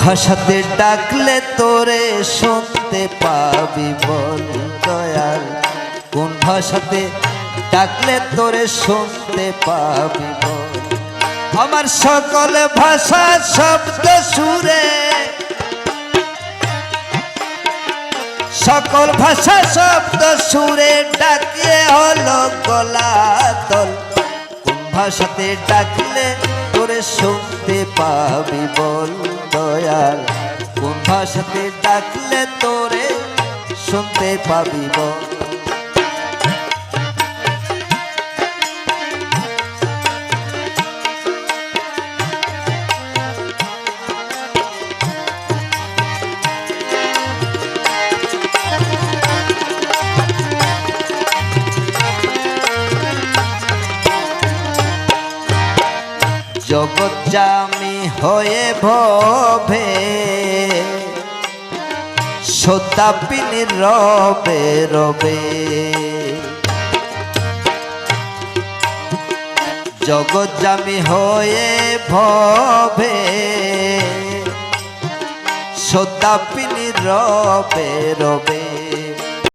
ভাষাতে ডাকলে তোরে শুনতে পাবি বল দয়াল, কোন ভাষাতে ডাকলে তোরে শুনতে পাবি বল। আমার সকল ভাষা শব্দ সুরে, সকল ভাষা শব্দ সুরে ডাকে হলো গলাতল, কোন ভাষাতে ডাকলে তোরে শুনতে পাবি বল দয়াল, কোন ভাষাতে ডাকলে তোরে শুনতে পাবি বল। জগৎ জামি হয়ে ভবে সতাপিনী রবে রবে, জগৎ জামি হয়ে ভবে সতাপিনী রবে রবে।